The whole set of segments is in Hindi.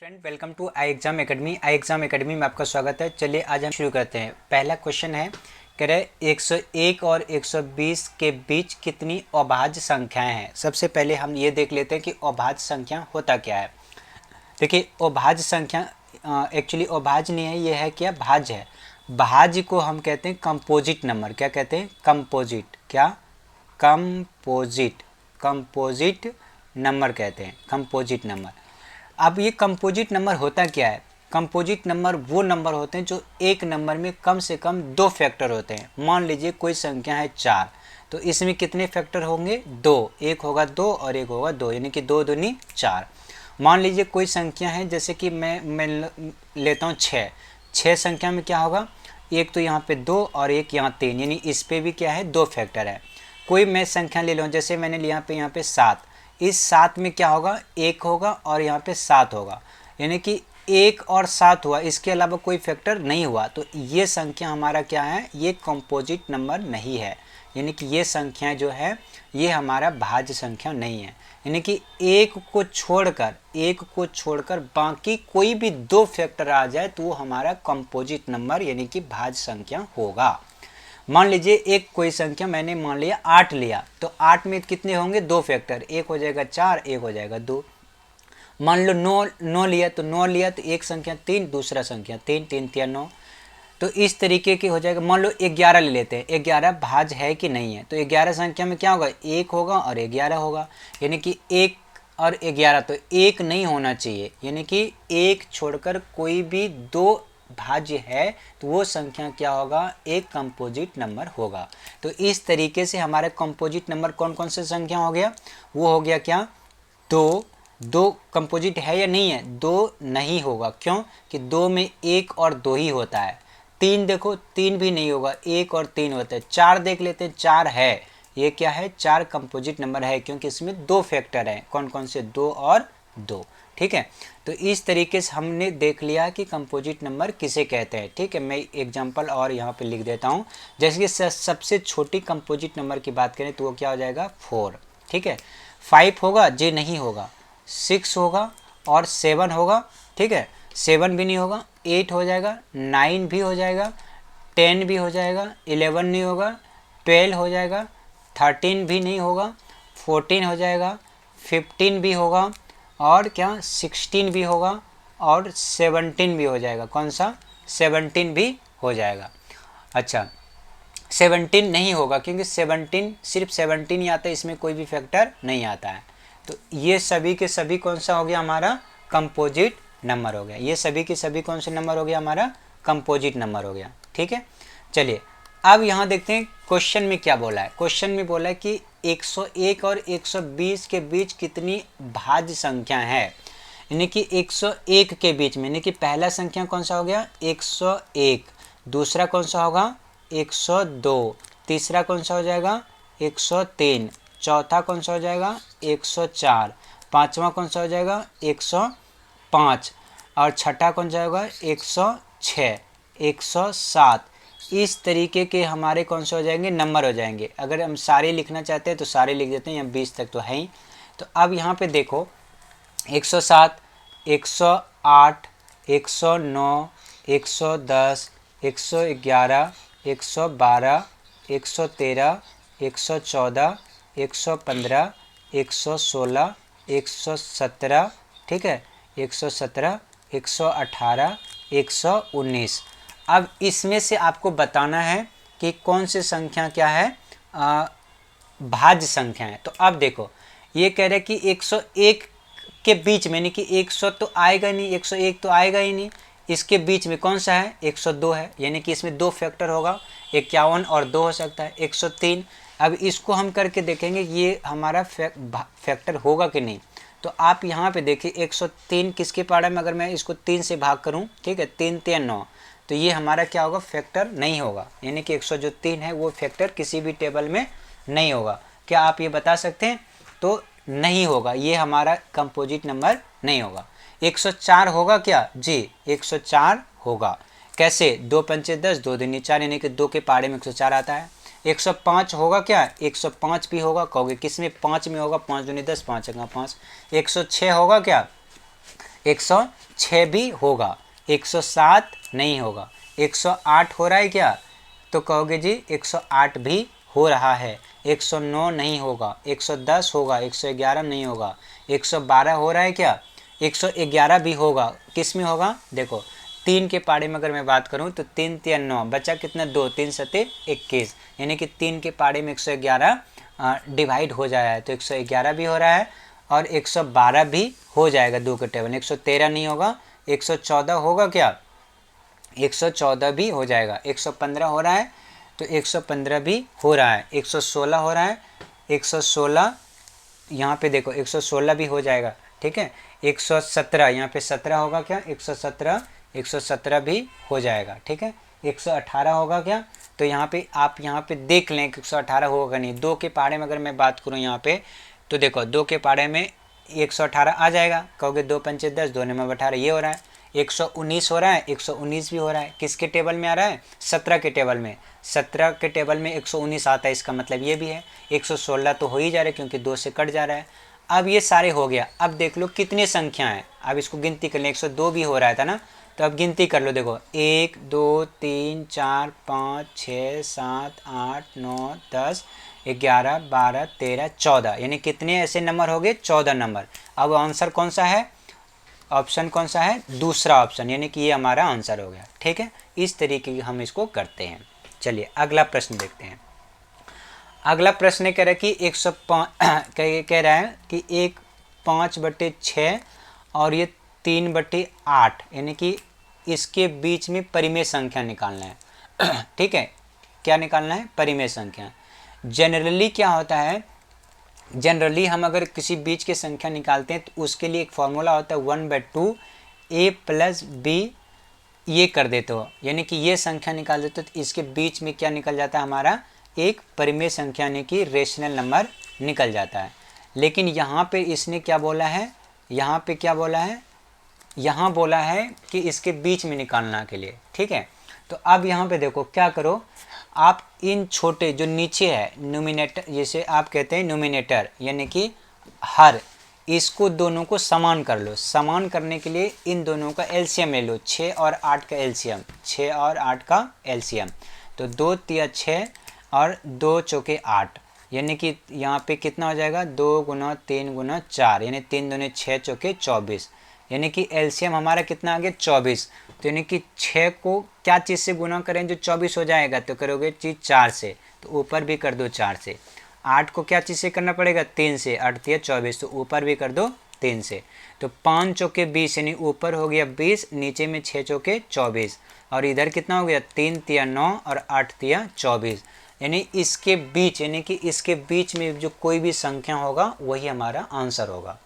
Friend, welcome to I exam academy. I exam academy में आपका स्वागत है। चलिए आज हम शुरू करते हैं। पहला क्वेश्चन है, कह रहे 101 और 120 के बीच कितनी अभाज्य संख्याएं हैं। सबसे पहले हम ये देख लेते हैं कि अभाज्य संख्या होता क्या है। देखिए, अभाज्य संख्या एक्चुअली अभाज्य नहीं है, ये है क्या, भाज्य है। भाज्य को हम कहते हैं कंपोजिट नंबर। क्या कहते हैं? कंपोजिट। क्या? कंपोजिट नंबर कहते हैं, कंपोजिट नंबर। अब ये कंपोजिट नंबर होता क्या है? कंपोजिट नंबर वो नंबर होते हैं जो एक नंबर में कम से कम दो फैक्टर होते हैं। मान लीजिए कोई संख्या है 4, तो इसमें कितने फैक्टर होंगे? 2। एक होगा 2 और एक होगा 2, यानी कि 2 दूनी 4। मान लीजिए कोई संख्या है, जैसे कि मैं लेता हूँ 6 संख्या में क्या होगा? एक तो यहाँ पे 2 और एक यहाँ 3, यानी इस पे भी क्या है, 2 फैक्टर है। कोई मैं संख्या ले लूँ, जैसे मैंने लिया यहाँ पे 7। इस 7 में क्या होगा? 1 होगा और यहाँ पे 7 होगा, यानी कि 1 और 7 हुआ, इसके अलावा कोई फैक्टर नहीं हुआ। तो ये संख्या हमारा क्या है? ये कंपोजिट नंबर नहीं है, यानी कि ये संख्या जो है ये हमारा भाज्य संख्या नहीं है। यानी कि एक को छोड़कर बाकी कोई भी दो फैक्टर आ जाए तो वो हमारा कंपोजिट नंबर यानी कि भाज्य संख्या होगा। मान लीजिए एक कोई संख्या मैंने मान लिया 8 लिया, तो 8 में कितने होंगे? 2 फैक्टर, एक हो जाएगा 4, एक हो जाएगा 2। मान लो 9 लिया, तो 9 लिया तो एक संख्या 3, दूसरा संख्या 3, 3 3 9। तो इस तरीके के हो जाएगा। मान लो 11 ले लेते हैं, 11 भाज्य है कि नहीं है? तो 11 संख्या में क्या होगा? 1 होगा और 11 होगा, यानी कि 1 और 11, तो 1 नहीं होना चाहिए, यानी कि 1 छोड़कर कोई भी दो भाज्य है तो वो संख्या क्या होगा? एक कंपोजिट नंबर होगा। तो इस तरीके से हमारे कंपोजिट नंबर कौन कौन से संख्या हो गया? वो हो गया क्या? 2 कंपोजिट है या नहीं है? 2 नहीं होगा। क्यों? कि 2 में 1 और 2 ही होता है। 3 देखो, 3 भी नहीं होगा, 1 और 3 होता है। 4 देख लेते हैं, 4 है, ये क्या है? 4 कंपोजिट नंबर है, क्योंकि इसमें 2 फैक्टर हैं। कौन कौन से? 2 और 2। ठीक है, तो इस तरीके से हमने देख लिया कि कंपोजिट नंबर किसे कहते हैं। ठीक है, मैं एग्जांपल और यहाँ पे लिख देता हूँ। जैसे कि सबसे छोटी कंपोजिट नंबर की बात करें तो वो क्या हो जाएगा? 4। ठीक है, 5 होगा, जे नहीं होगा, 6 होगा और 7 होगा। ठीक है, 7 भी नहीं होगा, 8 हो जाएगा, 9 भी हो जाएगा, 10 भी हो जाएगा, 11 नहीं होगा, 12 हो जाएगा, 13 भी नहीं होगा, 14 हो जाएगा, 15 भी होगा, और क्या 16 भी होगा, और 17 भी हो जाएगा। कौन सा? 17 भी हो जाएगा। अच्छा, 17 नहीं होगा, क्योंकि 17 सिर्फ 17 ही आता है, इसमें कोई भी फैक्टर नहीं आता है। तो ये सभी के सभी कौन सा हो गया? हमारा कंपोजिट नंबर हो गया। ये सभी के सभी कौन से नंबर हो गया? हमारा कंपोजिट नंबर हो गया। ठीक है, चलिए अब यहाँ देखते हैं क्वेश्चन में क्या बोला है। क्वेश्चन में बोला है कि 101 और 120 के बीच कितनी भाज्य संख्या है। यानी कि 101 के बीच में, यानी कि पहला संख्या कौन सा हो गया? 101। दूसरा कौन सा होगा? 102। तीसरा कौन सा हो जाएगा? 103। चौथा कौन सा हो जाएगा? 104। पांचवा कौन सा हो जाएगा? 105। और छठा कौन सा होगा? 106, 107। इस तरीके के हमारे कौन से हो जाएंगे? नंबर हो जाएंगे। अगर हम सारे लिखना चाहते हैं तो सारे लिख देते हैं, या 20 तक तो है ही। तो अब यहाँ पे देखो, 107, 108, 109, 110, 111, 112, 113, 114, 115, 116, 117, ठीक है, 117, 118, 119। अब इसमें से आपको बताना है कि कौन सी संख्या क्या है, भाज्य संख्या है। तो अब देखो, ये कह रहे हैं कि 101 के बीच में, यानी कि 100 तो आएगा नहीं, 101 तो आएगा ही नहीं। इसके बीच में कौन सा है? 102 है, यानी कि इसमें 2 फैक्टर होगा, 51 और 2 हो सकता है, 103। अब इसको हम करके देखेंगे ये हमारा फैक्टर होगा कि नहीं। तो आप यहाँ पे देखिए, 103 किसके पारा में, अगर मैं इसको 3 से भाग करूँ, ठीक है, 3 3 9, तो ये हमारा क्या होगा? फैक्टर नहीं होगा, यानी कि 103 है वो फैक्टर किसी भी टेबल में नहीं होगा। क्या आप ये बता सकते हैं? तो नहीं होगा, ये हमारा कंपोजिट नंबर नहीं होगा। 104 होगा क्या? जी, 104 होगा। कैसे? 2 पंचे 10, 2 दूनी 4, यानी कि 2 के पारे में 104 आता है। 105 होगा क्या? 105 भी होगा। कहोगे किस में? 5 में होगा, 5 दूनी 10, 5 अंगा 5। 106 होगा क्या? 106 भी होगा, 107 नहीं होगा। 108 हो रहा है क्या, तो कहोगे जी 108 भी हो रहा है। 109 नहीं होगा, 110 होगा, 111 नहीं होगा। 112 हो रहा है क्या, 111 भी होगा। किस में होगा, देखो 3 के पाड़े में अगर मैं बात करूं तो 3 3 9 बचा कितना, 2, 3 7 21, यानी कि 3 के पाड़े में 111 डिवाइड हो जाया है, तो 111 भी हो रहा है और 112 भी हो जाएगा 2 के टेबल। 113 नहीं होगा, 114 होगा क्या, 114 भी हो जाएगा। 115 हो रहा है तो 115 भी हो रहा है। 116 हो रहा है, 116 यहाँ पे देखो 116 भी हो जाएगा, ठीक है। 117 यहाँ पे 17 होगा क्या, 117, 117 भी हो जाएगा, ठीक है। 118 होगा क्या, तो यहाँ पे आप यहाँ पे देख लें कि 118 होगा नहीं। 2 के पाड़े में अगर मैं बात करूँ यहाँ पे, तो देखो 2 के पाड़े में 118 आ जाएगा, कहोगे 2 पंचे 10, 2 9 18, ये हो रहा है। 119 हो रहा है, 119 भी हो रहा है। किसके टेबल में आ रहा है, 17 के टेबल में। 17 के टेबल में 119 आता है, इसका मतलब ये भी है। 116 तो हो ही जा रहा है क्योंकि 2 से कट जा रहा है। अब ये सारे हो गया, अब देख लो कितनी संख्या है, अब इसको गिनती कर लें। 102 भी हो रहा था ना, तो अब गिनती कर लो, देखो 1 2 3 4 5 6 7 8 9 10 11 12 13 14, यानी कितने ऐसे नंबर हो गए, 14 नंबर। अब आंसर कौन सा है, ऑप्शन कौन सा है, दूसरा ऑप्शन, यानी कि ये हमारा आंसर हो गया, ठीक है। इस तरीके की हम इसको करते हैं। चलिए अगला प्रश्न देखते हैं। अगला प्रश्न कह रहा है कि 105 कह रहा है कि 1 5/6 और ये 3/8, यानी कि इसके बीच में परिमेय संख्या निकालना है। ठीक है, क्या निकालना है, परिमेय संख्या। जनरली क्या होता है, जनरली हम अगर किसी बीच की संख्या निकालते हैं तो उसके लिए एक फॉर्मूला होता है 1/2 a + b, ये कर देते हो, यानी कि ये संख्या निकाल देते हो तो इसके बीच में क्या निकल जाता है, हमारा एक परिमेय संख्या यानी कि रेशनल नंबर निकल जाता है। लेकिन यहाँ पे इसने क्या बोला है, यहाँ पे क्या बोला है, यहाँ बोला है कि इसके बीच में निकालना के लिए, ठीक है। तो अब यहाँ पे देखो क्या करो, आप इन छोटे जो नीचे है नोमिनेटर, जैसे आप कहते हैं नोमिनेटर यानी कि हर, इसको दोनों को समान कर लो। समान करने के लिए इन दोनों का एलसीएम ले लो, 6 और 8 का एलसीएम, 6 और 8 का एलसीएम, तो 2 तिया 6 और 2 चौके 8, यानी कि यहाँ पे कितना हो जाएगा, 2 × 3 × 4, यानी 3 दूने 6 चौके 24, यानी कि एलसीएम हमारा कितना आ गया 24। तो यानी कि 6 को क्या चीज़ से गुना करें जो 24 हो जाएगा, तो करोगे चीज़ 4 से, तो ऊपर भी कर दो 4 से। 8 को क्या चीज़ से करना पड़ेगा, 3 से, 8 तिया 24, तो ऊपर भी कर दो 3 से। तो 5 चौके 20, यानी ऊपर हो गया 20, नीचे में 6 चौके 24, और इधर कितना हो गया, 3 तिया 9 और 8 तिया 24, यानी इसके बीच, यानी कि इसके बीच में जो कोई भी संख्या होगा वही हमारा आंसर होगा।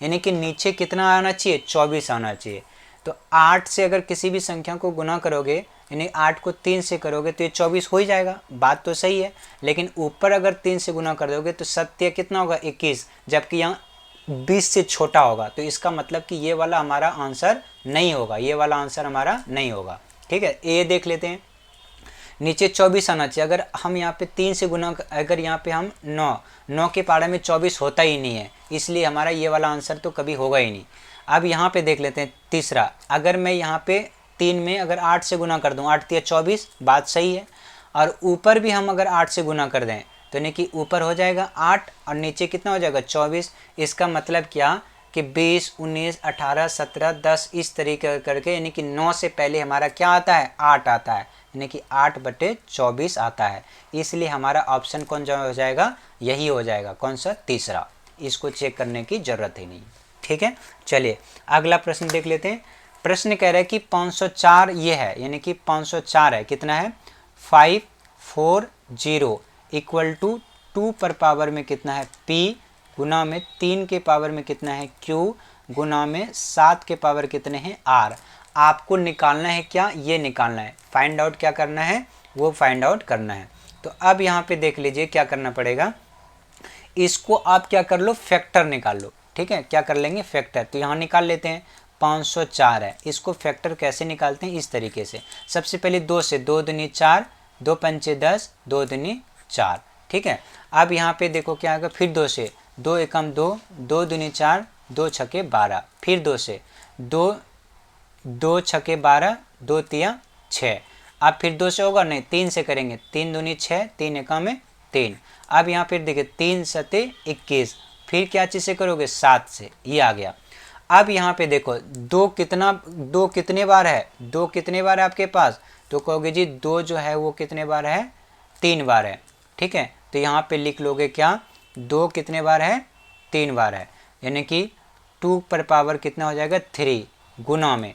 यानी कि नीचे कितना आना चाहिए, 24 आना चाहिए। तो 8 से अगर किसी भी संख्या को गुना करोगे, यानी 8 को 3 से करोगे तो ये 24 हो ही जाएगा, बात तो सही है। लेकिन ऊपर अगर 3 से गुना कर दोगे तो सत्य कितना होगा, 21, जबकि यहाँ 20 से छोटा होगा, तो इसका मतलब कि ये वाला हमारा आंसर नहीं होगा, ये वाला आंसर हमारा नहीं होगा, ठीक है। ये देख लेते हैं, नीचे 24 आना चाहिए। अगर हम यहाँ पे 3 से गुना, अगर यहाँ पे हम 9 के पाड़े में 24 होता ही नहीं है, इसलिए हमारा ये वाला आंसर तो कभी होगा ही नहीं। अब यहाँ पे देख लेते हैं तीसरा, अगर मैं यहाँ पे 3 में अगर 8 से गुना कर दूँ, 8 तिया 24, बात सही है। और ऊपर भी हम अगर 8 से गुना कर दें तो यानी कि ऊपर हो जाएगा 8 और नीचे कितना हो जाएगा 24। इसका मतलब क्या कि 20, 19, 18, 17, 10 इस तरीके करके, यानी कि 9 से पहले हमारा क्या आता है, 8 आता है, यानी कि 8/24 आता है। इसलिए हमारा ऑप्शन कौन जो हो जाएगा, यही हो जाएगा, कौन सा, तीसरा। इसको चेक करने की ज़रूरत ही नहीं, ठीक है। चलिए अगला प्रश्न देख लेते हैं। प्रश्न कह रहा है कि 504 ये है, यानी कि 504 है, कितना है, 540 इक्वल टू 2 पर पावर में कितना है p, गुना में 3 के पावर में कितना है q, गुना में 7 के पावर कितने हैं r। आपको निकालना है क्या, ये निकालना है, फाइंड आउट क्या करना है, वो फाइंड आउट करना है। तो अब यहाँ पे देख लीजिए क्या करना पड़ेगा, इसको आप क्या कर लो, फैक्टर निकाल लो, ठीक है। क्या कर लेंगे, फैक्टर। तो यहाँ निकाल लेते हैं, 504 है, इसको फैक्टर कैसे निकालते हैं, इस तरीके से। सबसे पहले 2 से, 2 दूनी 4, 2 पंचे 10, 2 दूनी 4, ठीक है। अब यहाँ पे देखो क्या होगा, फिर 2 से, 2 एकम 2, 2 दूनी 4, 2 छके 12, फिर 2 से, 2 2 छके 12, 2 तिया 6। अब फिर 2 से होगा नहीं, 3 से करेंगे, 3 दूनी 6, 3 एका में 3। अब यहाँ फिर देखिए 3 सते 21, फिर क्या चीज़ से करोगे 7 से, ये आ गया। अब यहाँ पे देखो दो कितने बार है, 2 कितने बार है आपके पास, तो कहोगे जी 2 जो है वो कितने बार है, 3 बार है। ठीक है, तो यहाँ पे लिख लोगे क्या, 2 कितने बार है, 3 बार है, यानी कि 2 पर पावर कितना हो जाएगा 3 गुना में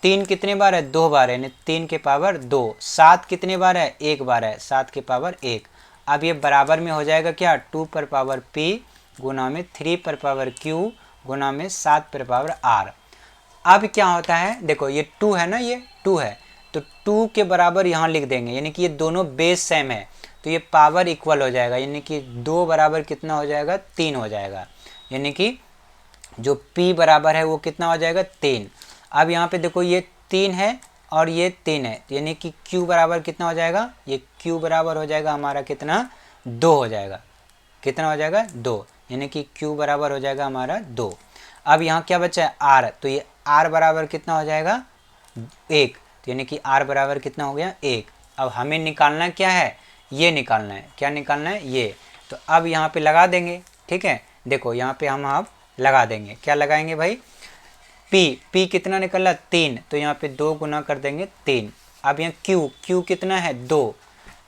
3 कितने बार है, 2 बार है, यानी 3 के पावर 2। 7 कितने बार है, 1 बार है, 7 के पावर 1। अब ये बराबर में हो जाएगा क्या, 2 पर पावर p गुना में 3 पर पावर q गुना में 7 पर पावर r। अब क्या होता है, देखो ये 2 है ना, ये 2 है, तो 2 के बराबर यहाँ लिख देंगे, यानी कि ये दोनों बेस सेम है, तो ये पावर इक्वल हो जाएगा, यानी कि 2 बराबर कितना हो जाएगा, 3 हो जाएगा, यानी कि जो p बराबर है वो कितना हो जाएगा 3। अब यहाँ पे देखो ये 3 है और ये 3 है, यानी कि q बराबर कितना हो जाएगा, ये q बराबर हो जाएगा हमारा कितना, 2 हो जाएगा, कितना हो जाएगा 2, यानी कि q बराबर हो जाएगा हमारा 2। अब यहाँ क्या बचा है r, तो ये r बराबर कितना हो जाएगा 1, तो यानी कि r बराबर कितना हो गया 1। अब हमें निकालना क्या है, ये निकालना है, क्या निकालना है ये, तो अब यहाँ पे लगा देंगे। ठीक है, देखो यहाँ पे हम अब लगा देंगे, क्या लगाएंगे भाई, p कितना निकला 3, तो यहाँ पे 2 गुना कर देंगे 3। अब यहाँ q कितना है 2,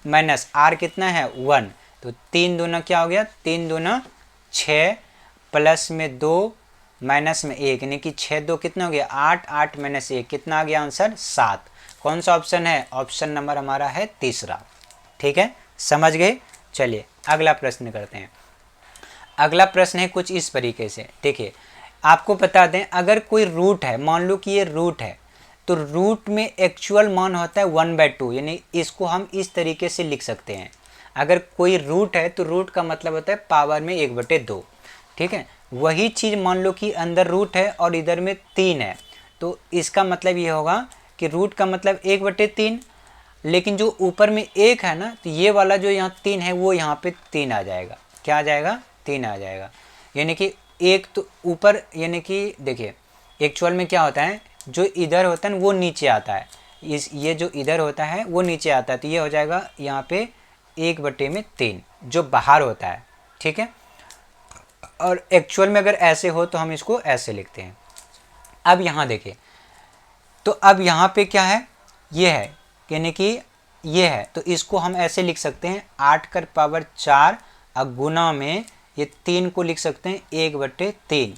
माइनस r कितना है 1, तो 3 दूना क्या हो गया, 3 दूना 6, प्लस में 2 माइनस में 1, यानी कि 6 2 कितना हो गया 8, 8 माइनस 1 कितना आ गया आंसर 7। कौन सा ऑप्शन है, ऑप्शन नंबर हमारा है तीसरा। ठीक है, समझ गए। चलिए अगला प्रश्न करते हैं। अगला प्रश्न है कुछ इस तरीके से, देखिए आपको बता दें, अगर कोई रूट है, मान लो कि ये रूट है, तो रूट में एक्चुअल मान होता है 1/2, यानी इसको हम इस तरीके से लिख सकते हैं। अगर कोई रूट है तो रूट का मतलब होता है पावर में 1/2। ठीक है, वही चीज़ मान लो कि अंदर रूट है और इधर में 3 है, तो इसका मतलब ये होगा कि रूट का मतलब 1/3, लेकिन जो ऊपर में 1 है ना, तो ये वाला जो यहाँ 3 है वो यहाँ पे 3 आ जाएगा, क्या आ जाएगा 3 आ जाएगा, यानी कि एक तो ऊपर, यानी कि देखिए एक्चुअल में क्या होता है, जो इधर होता है वो नीचे आता है, ये जो इधर होता है वो नीचे आता है, तो ये हो जाएगा यहाँ पे 1/3 जो बाहर होता है। ठीक है, और एक्चुअल में अगर ऐसे हो तो हम इसको ऐसे लिखते हैं। अब यहाँ देखिए, तो अब यहाँ पे क्या है, ये है, यानी कि ये है, तो इसको हम ऐसे लिख सकते हैं 8 कर पावर 4 और गुना में ये 3 को लिख सकते हैं 1/3।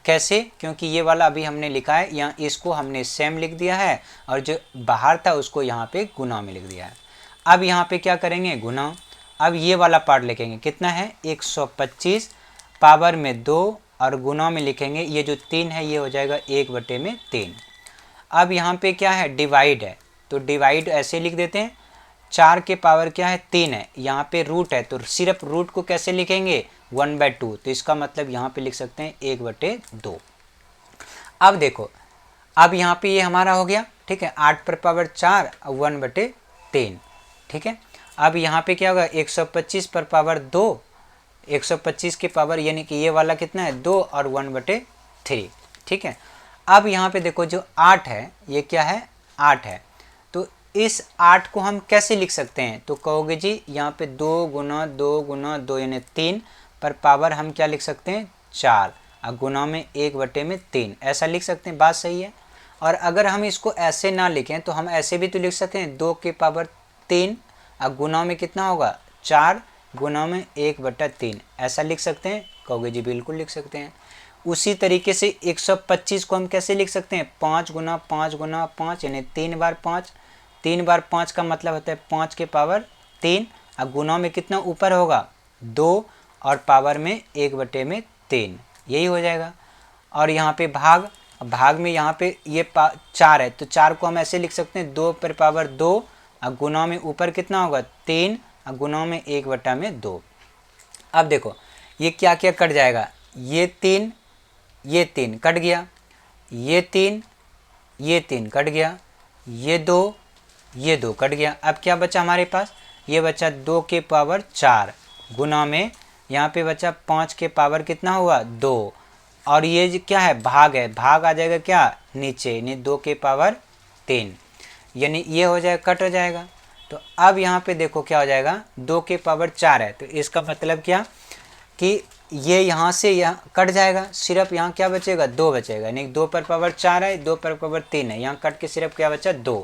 कैसे, क्योंकि ये वाला अभी हमने लिखा है, यहाँ इसको हमने सेम लिख दिया है और जो बाहर था उसको यहाँ पे गुना में लिख दिया है। अब यहाँ पे क्या करेंगे गुना, अब ये वाला पार्ट लिखेंगे, कितना है 125 पावर में 2 और गुना में लिखेंगे, ये जो 3 है ये हो जाएगा 1/3। अब यहाँ पे क्या है डिवाइड है, तो डिवाइड ऐसे लिख देते हैं, 4 के पावर क्या है 3 है, यहाँ पे रूट है, तो सिर्फ रूट को कैसे लिखेंगे 1/2, तो इसका मतलब यहाँ पे लिख सकते हैं 1/2। अब देखो, अब यहाँ पे ये हमारा हो गया। ठीक है, 8 पर पावर 4 और 1/3। ठीक है, अब यहाँ पे क्या होगा 125 पर पावर 2, 125 के पावर, यानी कि ये वाला कितना है 2 और 1/3। ठीक है, अब यहाँ पे देखो जो 8 है ये क्या है 8 है, तो इस 8 को हम कैसे लिख सकते हैं, तो कहोगे जी यहाँ पे 2 गुना 2 गुना 2 यानी 3 पर पावर हम क्या लिख सकते हैं 4 और गुना में 1/3, ऐसा लिख सकते हैं, बात सही है। और अगर हम इसको ऐसे ना लिखें तो हम ऐसे भी तो लिख सकते हैं 2 के पावर 3 और गुना में कितना होगा 4 गुना में 1/3, ऐसा लिख सकते हैं, कहोगे जी बिल्कुल लिख सकते हैं। उसी तरीके से 125 को हम कैसे लिख सकते हैं 5 गुना 5 गुना 5 यानी 3 बार 5, 3 बार 5 का मतलब होता है 5 के पावर 3 और गुना में कितना ऊपर होगा 2 और पावर में 1/3, यही हो जाएगा। और यहाँ पे भाग में यहाँ पे ये 4 है, तो 4 को हम ऐसे लिख सकते हैं 2 पर पावर 2 और गुना में ऊपर कितना होगा 3 और गुना में 1/2। अब देखो ये क्या क्या कट जाएगा, ये 3 कट गया, ये 3 कट गया, ये 2 कट गया। अब क्या बचा हमारे पास, ये बचा 2 के पावर 4 गुना में यहाँ पे बचा 5 के पावर कितना हुआ 2, और ये क्या है भाग है, भाग आ जाएगा क्या नीचे, यानी 2 के पावर 3, यानी ये हो जाएगा, कट हो जाएगा। तो अब यहाँ पे देखो क्या हो जाएगा, 2 के पावर 4 है, तो इसका मतलब क्या कि ये यहाँ से यहाँ कट जाएगा, सिर्फ यहाँ क्या बचेगा, 2 बचेगा, यानी 2 पर पावर 4 है, 2 पर पावर 3 है, यहाँ कट के सिर्फ क्या बचा, 2।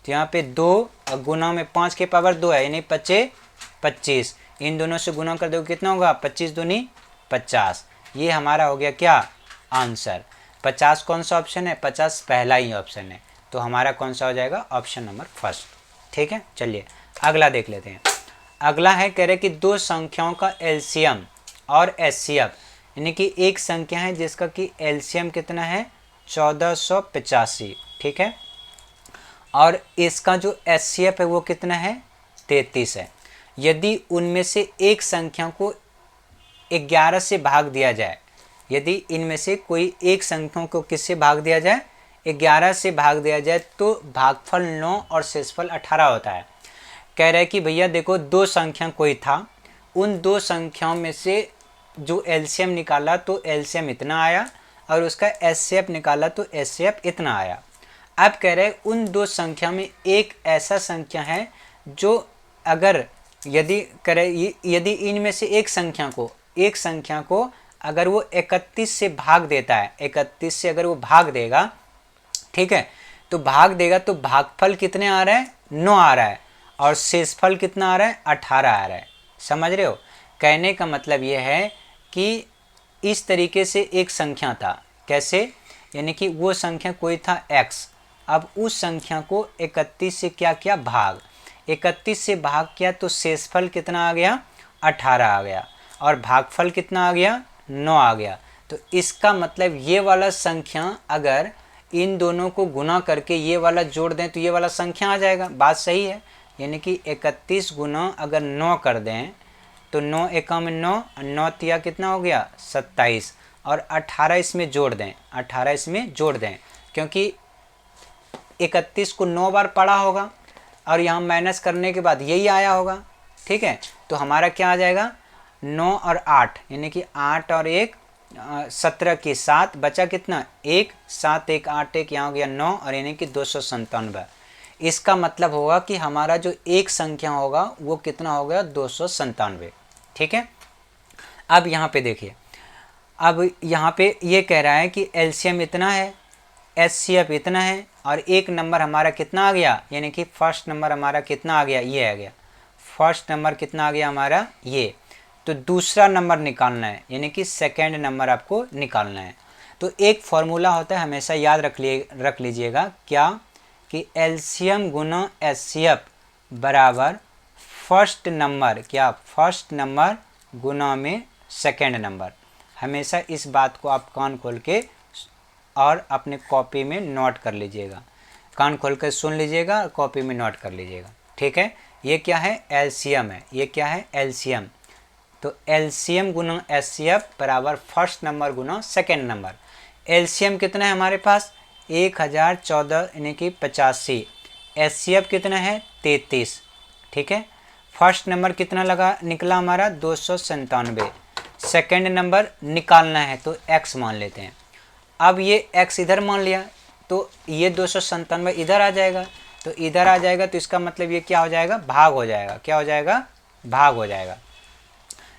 तो यहाँ पे 2 गुना में 5 के पावर 2 है, यानी 25, इन दोनों से गुना कर दो कितना होगा, 25 दूनी 50। ये हमारा हो गया क्या, आंसर। 50 कौन सा ऑप्शन है, 50 पहला ही ऑप्शन है, तो हमारा कौन सा हो जाएगा, ऑप्शन नंबर फर्स्ट। ठीक है, चलिए अगला देख लेते हैं। अगला है, कह रहे कि दो संख्याओं का एलसीएम और एचसीएफ, यानी कि एक संख्या है जिसका कि एलसीएम कितना है, 1485, ठीक है, और इसका जो एचसीएफ है वो कितना है, 33 है। यदि उनमें से एक संख्या को 11 से भाग दिया जाए, यदि इनमें से कोई एक संख्या को किससे भाग दिया जाए, 11 से भाग दिया जाए, तो भागफल 9 और शेषफल 18 होता है। कह रहा है कि भैया देखो, दो संख्या कोई था, उन दो संख्याओं में से जो एलसीएम निकाला तो एलसीएम इतना आया, और उसका एचसीएफ निकाला तो एचसीएफ इतना आया। अब कह रहे हैं उन दो संख्या में एक ऐसा संख्या है जो अगर यदि इनमें से एक संख्या को अगर वो 31 से भाग देता है, 31 से अगर वो भाग देगा, ठीक है, तो भाग देगा तो भागफल कितने आ रहा है, 9 आ रहा है, और शेषफल कितना आ रहा है, 18 आ रहा है। समझ रहे हो, कहने का मतलब ये है कि इस तरीके से एक संख्या था, कैसे, यानी कि वो संख्या कोई था x, अब उस संख्या को 31 से क्या किया, भाग, 31 से भाग किया तो शेषफल कितना आ गया, 18 आ गया, और भागफल कितना आ गया, 9 आ गया। तो इसका मतलब ये वाला संख्या अगर इन दोनों को गुना करके ये वाला जोड़ दें तो ये वाला संख्या आ जाएगा। बात सही है, यानी कि 31 गुना अगर 9 कर दें तो 9 एका में 9, 9 तिया कितना हो गया, 27, और 18 इसमें जोड़ दें, 18 इसमें जोड़ दें, क्योंकि 31 को 9 बार पढ़ा होगा और यहाँ माइनस करने के बाद यही आया होगा। ठीक है, तो हमारा क्या आ जाएगा, 9 और 8, यानी कि 8 और 1 17 के 7 बचा कितना, 1, 7 1 8 1, यहाँ हो गया 9, और यानी कि 297। इसका मतलब होगा कि हमारा जो एक संख्या होगा वो कितना हो गया, 297। ठीक है, अब यहाँ पे देखिए, अब यहाँ पे ये कह रहा है कि एलसीएम इतना है, एचसीएफ इतना है, और एक नंबर हमारा कितना आ गया, यानी कि फर्स्ट नंबर हमारा कितना आ गया, ये आ गया, फर्स्ट नंबर कितना आ गया हमारा ये। तो दूसरा नंबर निकालना है, यानी कि सेकेंड नंबर आपको निकालना है। तो एक फॉर्मूला होता है, हमेशा याद रख लीजिएगा, क्या कि एलसीएम गुना एचसीएफ बराबर फर्स्ट नंबर, क्या फर्स्ट नंबर गुना में सेकेंड नंबर। हमेशा इस बात को आप कान खोल के और अपने कॉपी में नोट कर लीजिएगा, कान खोल कर सुन लीजिएगा और कॉपी में नोट कर लीजिएगा। ठीक है, ये क्या है, एलसीएम है, ये क्या है, एलसीएम। तो एलसीएम गुना एचसीएफ बराबर फर्स्ट नंबर गुना सेकेंड नंबर। एलसीएम कितना है हमारे पास, 1014 यानी कि 85, एचसीएफ कितना है, 33। ठीक है, फर्स्ट नंबर कितना निकला हमारा, 297। सेकेंड नंबर निकालना है तो x मान लेते हैं। अब ये x इधर मान लिया तो ये 297 इधर आ जाएगा, तो इधर आ जाएगा, तो इसका मतलब ये क्या हो जाएगा, भाग हो जाएगा, क्या हो जाएगा, भाग हो जाएगा।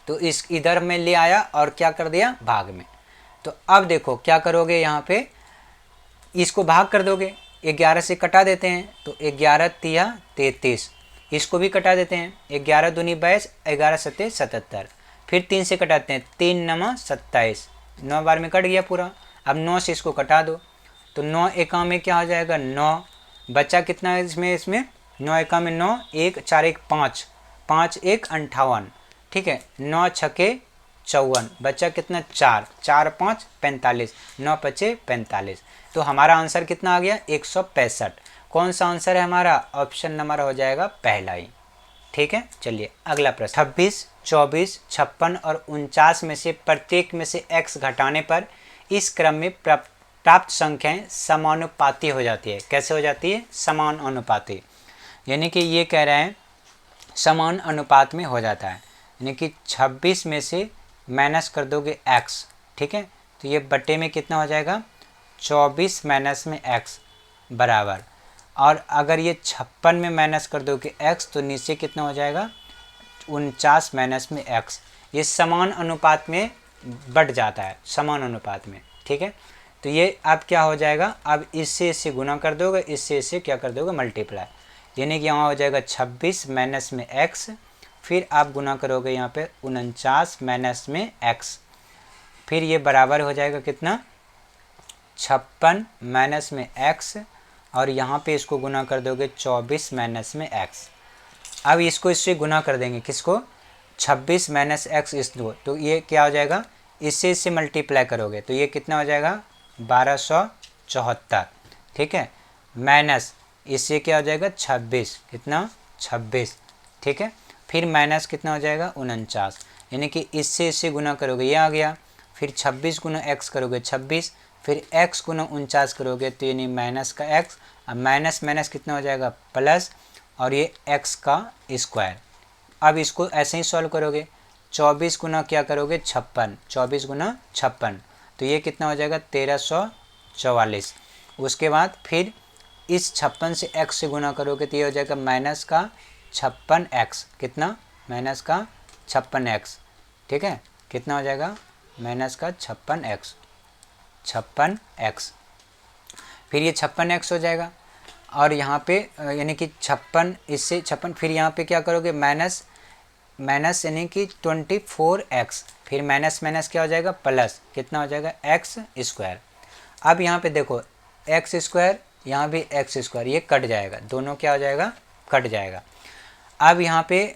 तो इस इधर में ले आया और क्या कर दिया, भाग में। तो अब देखो क्या करोगे, यहाँ पे इसको भाग कर दोगे, 11 से कटा देते हैं, तो 11 तिया 33, इसको भी कटा देते हैं, 11 दूनी 22, 11 सत्ते 77, फिर 3 से कटाते हैं, 3 नमा 27, 9 बार में कट गया पूरा। अब 9 से इसको कटा दो, तो 9 एका में क्या हो जाएगा, 9, बचा कितना है इसमें 9 एका में 9, 1 4 1 5, 5 1 58। ठीक है, 9 छके 54, बचा कितना 4, 4 5 45, 9 पचे 45। तो हमारा आंसर कितना आ गया, 165। कौन सा आंसर है हमारा, ऑप्शन नंबर हो जाएगा पहला ही। ठीक है, चलिए अगला प्रश्न, 26 24 56 और 49 में से प्रत्येक में से x घटाने पर इस क्रम में प्राप्त संख्याएं समानुपाती हो जाती है। कैसे हो जाती है, समान अनुपाती, यानी कि ये कह रहे हैं समान अनुपात में हो जाता है, यानी कि 26 में से माइनस कर दोगे x, ठीक है, तो ये बट्टे में कितना हो जाएगा, 24 माइनस में x बराबर, और अगर ये 56 में माइनस कर दोगे x तो नीचे कितना हो जाएगा 49 माइनस में x। ये समान अनुपात में बढ़ जाता है, समान अनुपात में, ठीक है। तो ये अब क्या हो जाएगा, अब इससे गुना कर दोगे, इससे क्या कर दोगे मल्टीप्लाई, यानी कि यहाँ हो जाएगा 26 माइनस में x, फिर आप गुना करोगे यहाँ पे 49 माइनस में x, फिर ये बराबर हो जाएगा कितना 56 माइनस में x, और यहाँ पे इसको गुना कर दोगे 24 माइनस में x। अब इसको इससे गुना कर देंगे, किसको 26 माइनस x इस दो, तो ये क्या हो जाएगा, इससे मल्टीप्लाई करोगे तो ये कितना हो जाएगा 1274, ठीक है, माइनस इससे क्या हो जाएगा 26, कितना 26, ठीक है, फिर माइनस कितना हो जाएगा 49, यानी कि इससे गुना करोगे ये आ गया, फिर 26 गुना x करोगे 26, फिर x गुना 49 करोगे तो यानी माइनस का x, अब माइनस माइनस कितना हो जाएगा प्लस, और ये x का स्क्वायर। अब इसको ऐसे ही सॉल्व करोगे, 24 गुना क्या करोगे 56, 24 गुना 56, तो ये कितना हो जाएगा 1344। उसके बाद फिर इस 56 से x से गुना करोगे तो ये हो जाएगा माइनस का 56x, कितना माइनस का 56x, ठीक है, कितना हो जाएगा माइनस का 56x, 56x, फिर ये 56x हो जाएगा, और यहाँ पे यानी कि 56 इससे 56, फिर यहाँ पे क्या करोगे माइनस माइनस यानी कि 24x, फिर माइनस माइनस क्या हो जाएगा प्लस, कितना हो जाएगा x स्क्वायर। अब यहाँ पे देखो x स्क्वायर, यहाँ भी x स्क्वायर, ये कट जाएगा, दोनों क्या हो जाएगा कट जाएगा। अब यहाँ पे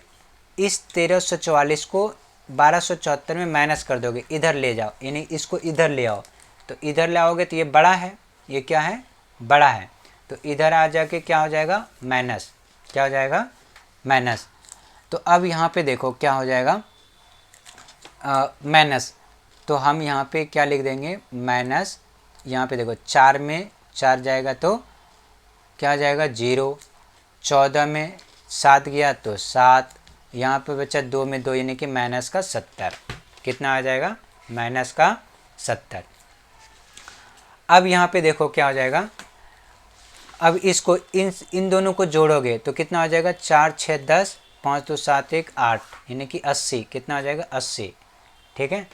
इस 1344 को 1274 में माइनस कर दोगे, इधर ले जाओ, यानी इसको इधर ले आओ, तो इधर ले आओगे तो ये बड़ा है, ये क्या है बड़ा है, तो इधर आ जाके क्या हो जाएगा माइनस, क्या हो जाएगा माइनस। तो अब यहाँ पे देखो क्या हो जाएगा माइनस, तो हम यहाँ पे क्या लिख देंगे माइनस, यहाँ पे देखो 4 में 4 जाएगा तो क्या हो जाएगा 0, 14 में 7 गया तो 7, यहाँ पे बचा 2 में 2 यानी कि माइनस का 70, कितना आ जाएगा माइनस का 70। अब यहाँ पे देखो क्या हो जाएगा, अब इसको इन दोनों को जोड़ोगे तो कितना हो जाएगा 4 6 10, 5 2 7 1 8, यानी कि 80, कितना आ जाएगा 80, ठीक है,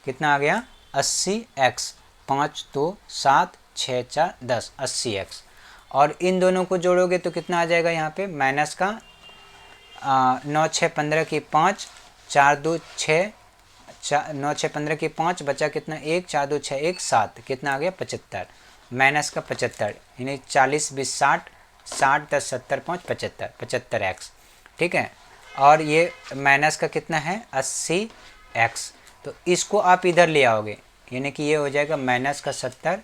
कितना आ गया 80x, 5 2 7 6 4 10, 80x, और इन दोनों को जोड़ोगे तो कितना आ जाएगा यहाँ पे माइनस का 9 6 15 की 5, 4 2 6, 9 6 15 की 5, बचा कितना 1, 4 2 6 1 7, कितना आ गया 75, माइनस का 75, यानी 40 20 60, 60 10 70 5 75, 75x, ठीक है, और ये माइनस का कितना है 80x, तो इसको आप इधर ले आओगे, यानी कि ये हो जाएगा माइनस का 70,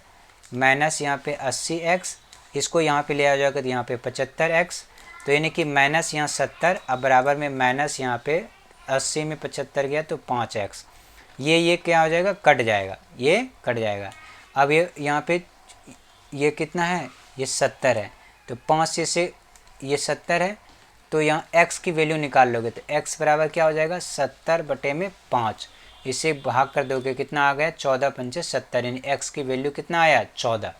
माइनस यहाँ पे 80x, इसको यहाँ पे ले आ जाएगा तो यहाँ पे 75x, तो यानी कि माइनस यहाँ 70, अब बराबर में माइनस यहाँ पे 80 में 75 गया तो 5x, ये क्या हो जाएगा कट जाएगा, ये कट जाएगा। अब ये यहाँ पे ये कितना है ये 70 है, तो 5 से ये 70 है, तो यहाँ x की वैल्यू निकाल लोगे तो x बराबर क्या हो जाएगा 70 बटे में 5, इसे भाग कर दोगे कितना आ गया 14 पंचे 70, यानी x की वैल्यू कितना आया 14।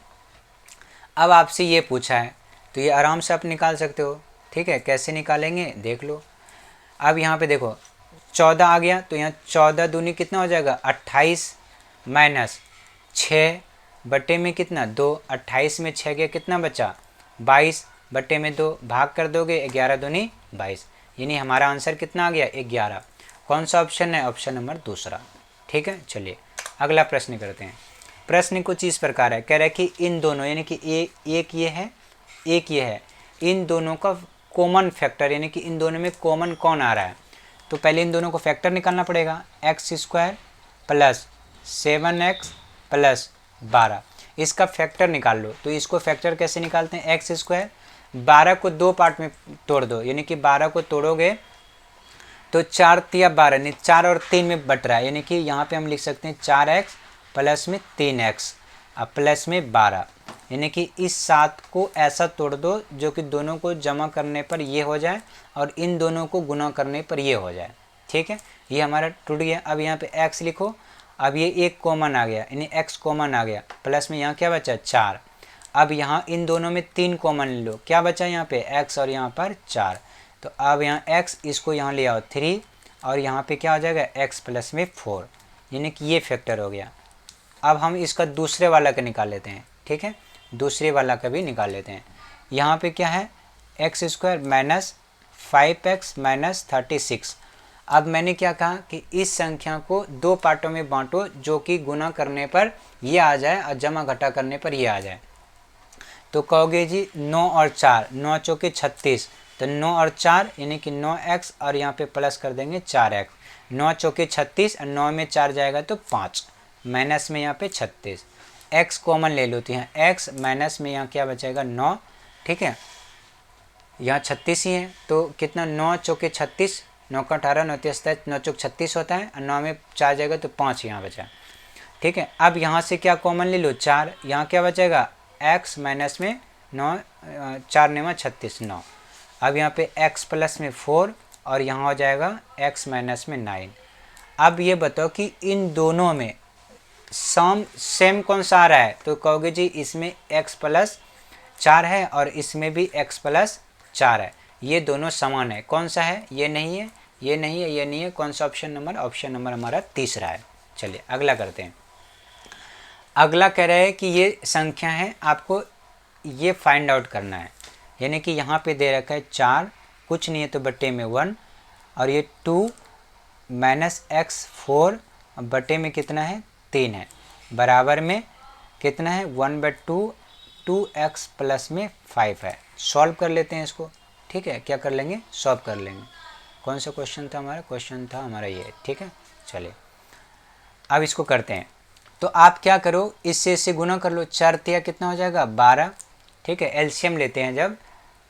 अब आपसे ये पूछा है तो ये आराम से आप निकाल सकते हो, ठीक है, कैसे निकालेंगे देख लो। अब यहाँ पे देखो 14 आ गया तो यहाँ 14 दूनी कितना हो जाएगा 28, माइनस 6 बटे में कितना 2, 28 में 6 गया कितना बचा 22 बटे में 2, भाग कर दोगे 11 दूनी 22, यानी हमारा आंसर कितना आ गया 11। कौन सा ऑप्शन है, ऑप्शन नंबर दूसरा, ठीक है। चलिए अगला प्रश्न करते हैं। प्रश्न कुछ इस प्रकार है, कह रहा है कि इन दोनों यानी कि एक ये है एक ये है, इन दोनों का कॉमन फैक्टर यानी कि इन दोनों में कॉमन कौन आ रहा है, तो पहले इन दोनों को फैक्टर निकालना पड़ेगा, x square plus 7x plus 12, इसका फैक्टर निकाल लो। तो इसको फैक्टर कैसे निकालते हैं, एक्स स्क्वायर 12 को 2 पार्ट में तोड़ दो, यानी कि 12 को तोड़ोगे तो 4 तिया 12 नहीं 4 और 3 में बट रहा है, यानी कि यहाँ पे हम लिख सकते हैं 4x प्लस में 3x अब प्लस में 12, यानी कि इस 7 को ऐसा तोड़ दो जो कि दोनों को जमा करने पर ये हो जाए और इन दोनों को गुना करने पर ये हो जाए, ठीक है, ये हमारा टूट गया। अब यहाँ पे x लिखो अब ये एक कॉमन आ गया, यानी x कॉमन आ गया, प्लस में यहाँ क्या बचा 4। अब यहाँ इन दोनों में 3 कॉमन ले लो, क्या बचा यहाँ पे x और यहाँ पर 4। तो अब यहाँ x, इसको यहाँ ले आओ 3 और यहाँ पे क्या हो जाएगा x प्लस में 4, यानी कि ये फैक्टर हो गया। अब हम इसका दूसरे वाला का निकाल लेते हैं, ठीक है, दूसरे वाला का भी निकाल लेते हैं। यहाँ पे क्या है x square minus 5x minus 36। अब मैंने क्या कहा कि इस संख्या को दो पार्टों में बांटो, जो कि गुना करने पर ये आ जाए और जमा घटा करने पर ये आ जाए। तो कहोगे जी 9 और 4, 9 चौके 36, तो 9 और 4 यानी कि 9x और यहाँ पे प्लस कर देंगे 4x। 9 चौके 36 और 9 में 4 जाएगा तो 5, माइनस में यहाँ पे 36। x कॉमन ले लो तो यहाँ x माइनस में यहाँ क्या बचेगा 9, ठीक है, यहाँ 36 ही है तो कितना 9 चौके 36, 9 का 18, 9 37, 9 चौक 36 होता है और 9 में 4 जाएगा तो 5 यहाँ बचा, ठीक है। अब यहाँ से क्या कॉमन ले लो 4, यहाँ क्या बचेगा x माइनस में 9, 4 9 36, 9। अब यहाँ पे x प्लस में 4 और यहाँ हो जाएगा x माइनस में 9। अब ये बताओ कि इन दोनों में सेम कौन सा आ रहा है, तो कहोगे जी इसमें x प्लस 4 है और इसमें भी x प्लस 4 है, ये दोनों समान है। कौन सा है, ये नहीं है, ये नहीं है, ये नहीं है, कौन सा ऑप्शन नंबर, ऑप्शन नंबर हमारा तीसरा है। चलिए अगला करते हैं। अगला कह रहा है कि ये संख्या है, आपको ये फाइंड आउट करना है, यानी कि यहाँ पे दे रखा है 4, कुछ नहीं है तो बट्टे में 1, और ये 2 माइनस x 4 बट्टे में कितना है 3 है, बराबर में कितना है 1/2, 2x प्लस में 5 है। सॉल्व कर लेते हैं इसको, ठीक है, क्या कर लेंगे सॉल्व कर लेंगे। कौन सा क्वेश्चन था हमारा, क्वेश्चन था हमारा ये, ठीक है। चलिए अब इसको करते हैं। तो आप क्या करो, इससे गुना कर लो, 4 तिया कितना हो जाएगा 12, ठीक है। एलसीएम लेते हैं जब,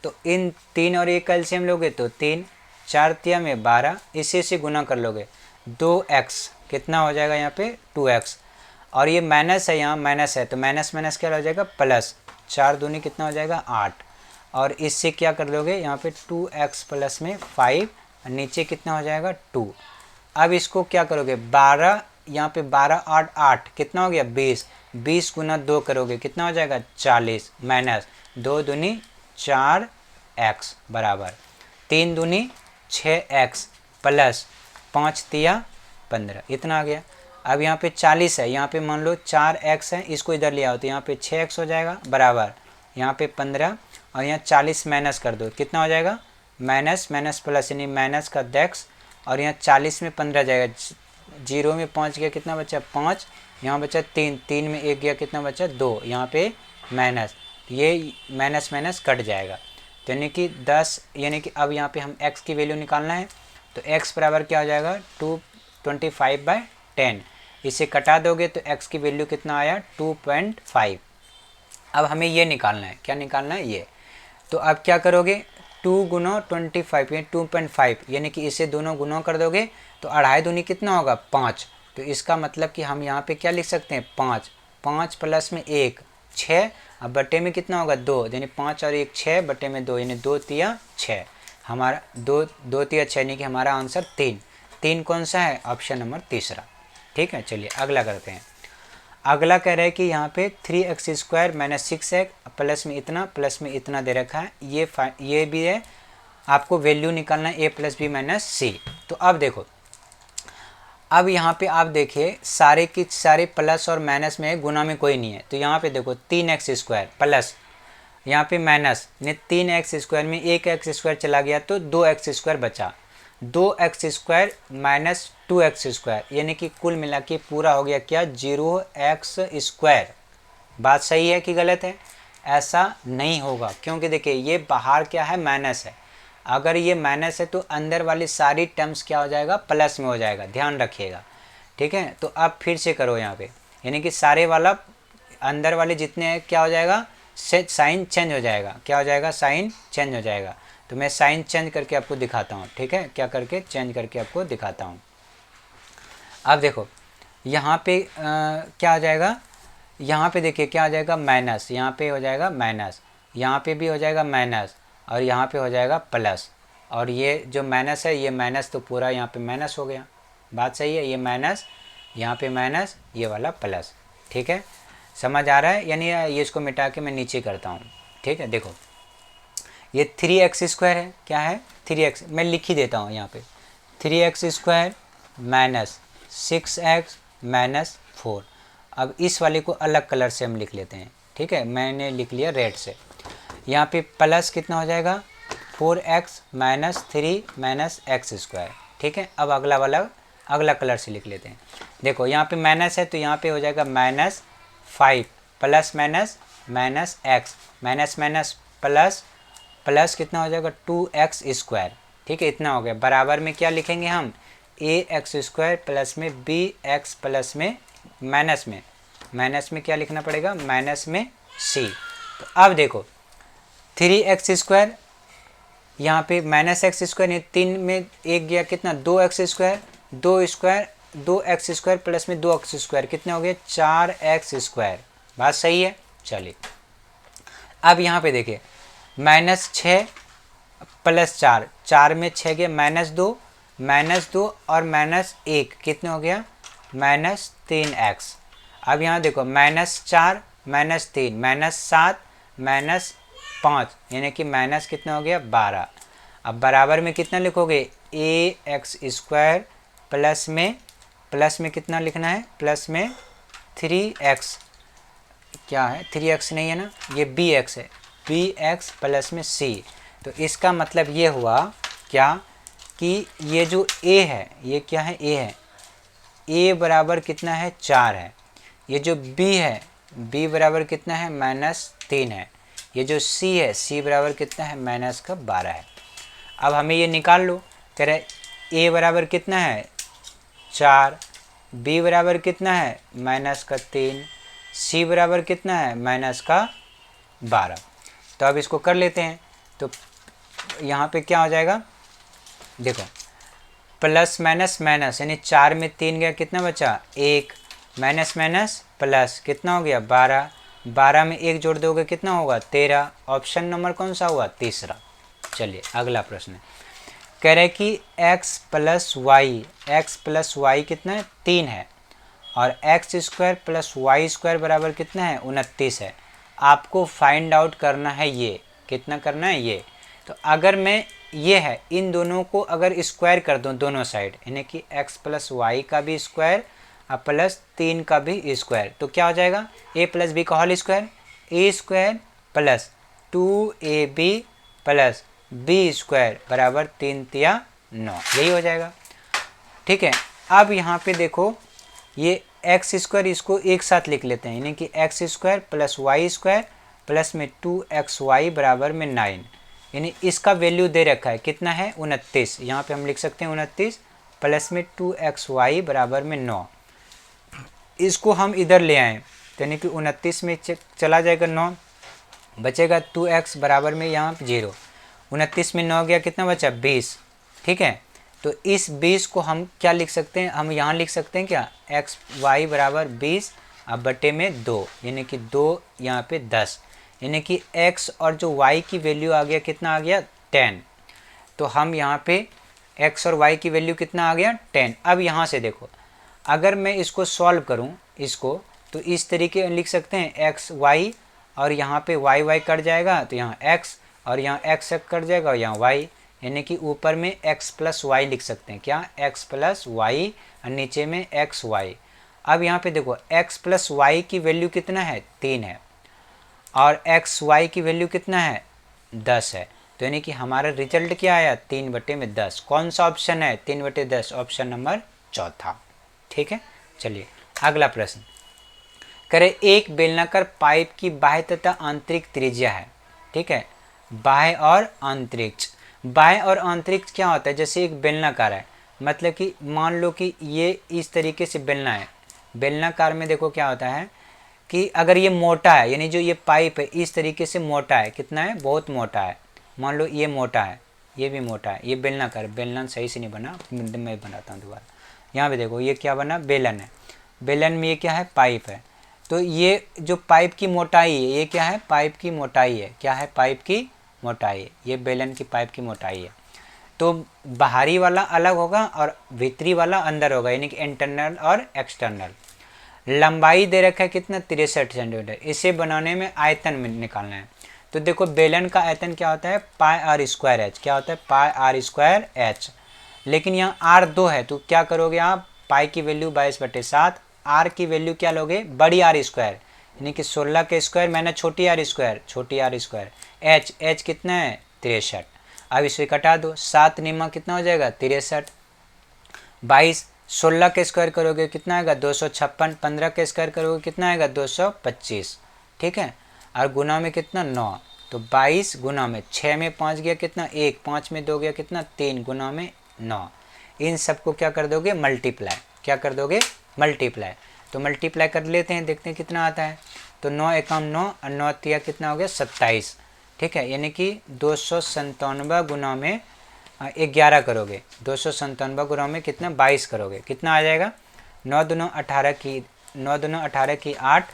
तो इन 3 और 1 का एलसीएम लोगे तो 3, 4 तिया में 12, इससे गुना कर लोगे 2x कितना हो जाएगा यहाँ पे 2x, और ये माइनस है, यहाँ माइनस है तो माइनस माइनस क्या हो जाएगा प्लस, 4 दूनी कितना हो जाएगा 8, और इससे क्या कर लोगे यहाँ पे 2x प्लस में 5, नीचे कितना हो जाएगा 2। अब इसको क्या करोगे 12, यहाँ पे 12 8 8 कितना हो गया 20, 20 गुना 2 करोगे कितना हो जाएगा 40, माइनस 2 दूनी 4x बराबर 3 दूनी 6x प्लस 5 तिया 15, इतना आ गया। अब यहाँ पे 40 है, यहाँ पे मान लो 4x है, इसको इधर ले आओ तो यहाँ पे 6x हो जाएगा बराबर यहाँ पे 15, और यहाँ 40 माइनस कर दो कितना हो जाएगा माइनस माइनस प्लस, यानी माइनस का x, और यहाँ 40 में 15 जाएगा, 0 में 5 गया कितना बचा 5, यहाँ बचा 3, 3 में 1 गया कितना बचा 2, यहाँ पे माइनस, ये माइनस माइनस कट जाएगा, तो यानी कि 10, यानी कि अब यहाँ पे हम x की वैल्यू निकालना है, तो x बराबर क्या हो जाएगा 225/10, इसे कटा दोगे तो x की वैल्यू कितना आया 2.5। अब हमें ये निकालना है, क्या निकालना है ये, तो अब क्या करोगे 2 गुना 25 यानी 2.5, यानी कि इसे दोनों गुना कर दोगे तो 2.5 दूनी कितना होगा 5, तो इसका मतलब कि हम यहाँ पे क्या लिख सकते हैं 5, 5 प्लस में 1 6, अब बटे में कितना होगा 2, यानी 5 और 1 6 बटे में 2, यानी 2 तिया 6, हमारा 2 तिया 6, यानी कि हमारा आंसर 3। 3 कौन सा है, ऑप्शन नंबर तीसरा, ठीक है। चलिए अगला करते हैं। अगला कह रहा है कि यहाँ पे 3x square minus 6x plus में इतना दे रखा है, ये भी है, आपको वैल्यू निकालना है a प्लस बी माइनस सी। तो अब देखो, अब यहाँ पे आप देखिए सारे की सारे प्लस और माइनस में है, गुना में कोई नहीं है, तो यहाँ पे देखो 3x स्क्वायर प्लस यहाँ पे माइनस, ने 3x स्क्वायर में 1x स्क्वायर चला गया तो 2x स्क्वायर बचा, 2x square minus 2x square, यानी कि कुल मिला के पूरा हो गया क्या 0x स्क्वायर। बात सही है कि गलत है, ऐसा नहीं होगा, क्योंकि देखिए ये बाहर क्या है माइनस है, अगर ये माइनस है तो अंदर वाली सारी टर्म्स क्या हो जाएगा प्लस में हो जाएगा, ध्यान रखिएगा, ठीक है। तो अब फिर से करो यहाँ पे, यानी कि सारे वाला अंदर वाले जितने हैं क्या हो जाएगा साइन चेंज हो जाएगा, क्या हो जाएगा साइन चेंज हो जाएगा। तो मैं साइन चेंज करके आपको दिखाता हूँ, ठीक है, क्या करके चेंज करके आपको दिखाता हूँ। अब देखो यहाँ पे क्या हो जाएगा, यहाँ पे देखिए क्या हो जाएगा माइनस, यहाँ पे हो जाएगा माइनस, यहाँ पे भी हो जाएगा माइनस, और यहाँ पे हो जाएगा प्लस, और ये जो माइनस है ये माइनस तो पूरा यहाँ पे माइनस हो गया, बात सही है, ये माइनस यहाँ पे माइनस, ये वाला प्लस। ठीक है, समझ आ रहा है? यानी ये इसको मिटा के मैं नीचे करता हूँ। ठीक है, देखो ये 3x² है, क्या है 3x, मैं लिख ही देता हूँ यहाँ पे 3x² माइनस 6x माइनस 4। अब इस वाले को अलग कलर से हम लिख लेते हैं। ठीक है, मैंने लिख लिया रेड से। यहाँ पे प्लस कितना हो जाएगा 4x माइनस 3 माइनस x²। ठीक है, अब अगला वाला अगला कलर से लिख लेते हैं। देखो यहाँ पे माइनस है तो यहाँ पे हो जाएगा minus 5 plus minus minus x minus minus plus plus कितना हो जाएगा 2x²। ठीक है, इतना हो गया। बराबर में क्या लिखेंगे हम ax² प्लस में bx प्लस में माइनस में क्या लिखना पड़ेगा माइनस में c। तो अब देखो 3x², यहाँ पे माइनस x² नहीं, 3 में 1 गया कितना 2x², 2x² प्लस में 2x² कितने हो गए 4x²। बात सही है? चलिए अब यहाँ पे देखिए -6 प्लस 4, 4 में 6 गया -2 और -1 कितने हो गया -3x। अब यहाँ देखो -4 -3 -7 -5 यानी कि माइनस कितना हो गया 12। अब बराबर में कितना लिखोगे ax² प्लस में कितना लिखना है प्लस में 3x, क्या है 3x नहीं है ना, ये bx है, bx प्लस में c। तो इसका मतलब ये हुआ क्या कि ये जो a है ये क्या है a है, a बराबर कितना है 4 है। ये जो b है b बराबर कितना है -3 है। ये जो c है c बराबर कितना है -12 है। अब हमें ये निकाल लो। कह रहे a बराबर कितना है 4, b बराबर कितना है -3, c बराबर कितना है -12। तो अब इसको कर लेते हैं। तो यहाँ पे क्या हो जाएगा देखो प्लस माइनस माइनस यानी 4 में 3 गया कितना बचा 1, माइनस माइनस प्लस कितना हो गया 12, 12 में 1 जोड़ दोगे कितना होगा 13। ऑप्शन नंबर कौन सा हुआ तीसरा। चलिए अगला प्रश्न है, कह रहे कि x प्लस वाई कितना है 3 है और x² प्लस y² बराबर कितना है 29 है। आपको फाइंड आउट करना है ये कितना करना है ये। तो अगर मैं ये है इन दोनों को अगर स्क्वायर कर दूँ दोनों साइड यानी कि x प्लस वाई का भी स्क्वायर और प्लस 3 का भी स्क्वायर तो क्या हो जाएगा a प्लस बी का whole square, a² plus 2ab plus b² बराबर 3 तिया 9, यही हो जाएगा। ठीक है, अब यहाँ पे देखो ये x² इसको एक साथ लिख लेते हैं यानी कि x² प्लस y² प्लस में 2xy बराबर में 9 यानी इसका वैल्यू दे रखा है कितना है 29। यहाँ पे हम लिख सकते हैं 29 प्लस में 2xy बराबर में 9। इसको हम इधर ले आएँ तो यानी कि 29 में चला जाएगा 9, बचेगा 2x बराबर में यहाँ 0, 29 में 9 गया कितना बचा 20। ठीक है, तो इस 20 को हम क्या लिख सकते हैं, हम यहाँ लिख सकते हैं क्या xy बराबर 20 अब बटे में 2 यानी कि 2 यहाँ पे 10 यानी कि x और जो y की वैल्यू आ गया कितना आ गया 10। तो हम यहाँ पे x और y की वैल्यू कितना आ गया 10। अब यहाँ से देखो अगर मैं इसको सॉल्व करूँ इसको तो इस तरीके लिख सकते हैं x y और यहाँ पे y कट जाएगा तो यहाँ x और यहाँ x कट जाएगा और यहाँ y यानी कि ऊपर में x प्लस वाई लिख सकते हैं क्या x प्लस वाई और नीचे में एक्स वाई। अब यहाँ पे देखो x प्लस वाई की वैल्यू कितना है 3 है और एक्स वाई की वैल्यू कितना है 10 है। तो यानी कि हमारा रिजल्ट क्या आया 3/10। कौन सा ऑप्शन है 3/10 ऑप्शन नंबर चौथा। ठीक है, चलिए अगला प्रश्न करें। एक बेलनाकार पाइप की बाह्य तथा आंतरिक त्रिज्या है। ठीक है, बाह्य और आंतरिक। बाह्य और आंतरिक क्या होता है, जैसे एक बेलनाकार है मतलब कि मान लो कि ये इस तरीके से बेलना है। बेलनाकार में देखो क्या होता है कि अगर ये मोटा है यानी जो ये पाइप है इस तरीके से मोटा है, कितना है बहुत मोटा है, मान लो ये मोटा है ये भी मोटा है, ये बेलनाकार, बेलन सही से नहीं बना मैं बनाता हूँ दोबारा। यहाँ पे देखो ये क्या बना बेलन है, बेलन में ये क्या है पाइप है। तो ये जो पाइप की मोटाई है ये क्या है पाइप की मोटाई है, क्या है पाइप की मोटाई है, ये बेलन की पाइप की मोटाई है। तो बाहरी वाला अलग होगा और भीतरी वाला अंदर होगा, यानी कि इंटरनल और एक्सटर्नल। लंबाई दे रखा है कितना, 63 सेंटीमीटर। इसे बनाने में आयतन में निकालना है। तो देखो बेलन का आयतन क्या होता है, पाई आर स्क्वायर एच। क्या होता है, पाई आर स्क्वायर एच। लेकिन यहाँ आर 2 है, तो क्या करोगे आप, पाई की वैल्यू 22/7, आर की वैल्यू क्या लोगे, बड़ी आर स्क्वायर, यानी कि 16 के स्क्वायर मैंने छोटी आर स्क्वायर, छोटी आर स्क्वायर। एच कितना है, 63। अब इसे कटा दो, 7 निमा कितना हो जाएगा, 63। 22 16 के स्क्वायर करोगे कितना आएगा, 256। 15 के स्क्वायर करोगे कितना आएगा, 225। ठीक है, और गुना में कितना, 9। तो 22 गुना में 6 में 5 गया कितना, 1, 5 में 2 गया कितना, 3, गुना में 9। इन सबको क्या कर दोगे, मल्टीप्लाई। क्या कर दोगे, मल्टीप्लाई। तो मल्टीप्लाई कर लेते हैं, देखते हैं कितना आता है। तो 9 एकम 9 और 9 तिया कितना हो गया, 27। ठीक है, यानी कि 297 गुना में 11 करोगे, 297 गुना में कितना, 22 करोगे, कितना आ जाएगा, 9 दूना 18 की, 9 दूना 18 की 8।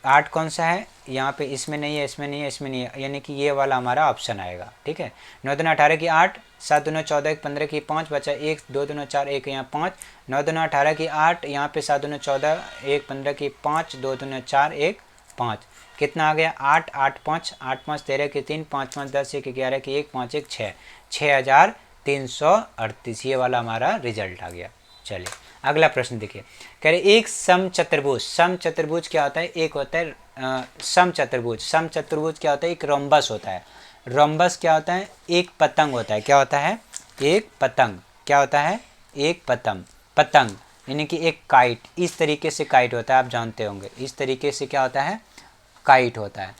8 कौन सा है यहाँ पे, इसमें नहीं है, इसमें नहीं है, इसमें नहीं है, यानी कि ये वाला हमारा ऑप्शन आएगा। ठीक है, 9 दूना 18 की 8, 7 दूना 14 की 15 की 5, बचा 1, 2 दूना 4, 1 यहाँ 5, 9 दूना 18 की 8, यहाँ पे 7 दूना 14, 1 15 की 5, 2 दूना 4, 1 5, कितना आ गया, 8, 8 5, 8 5 13 की 3, 5 5 10, 1 11 की 1, 5 1 6, 6338, ये वाला हमारा रिजल्ट आ गया। चलिए अगला प्रश्न देखिए, कह रहे एक समचतुर्भुज। समचतुर्भुज क्या होता है, एक होता है समचतुर्भुज। समचतुर्भुज क्या होता है, एक रोम्बस होता है। रोम्बस क्या होता है, एक पतंग होता है। क्या होता है, एक पतंग। क्या होता है, एक पतंग। पतंग यानी कि एक काइट, इस तरीके से काइट होता है, आप जानते होंगे। इस तरीके से क्या होता है, काइट होता है।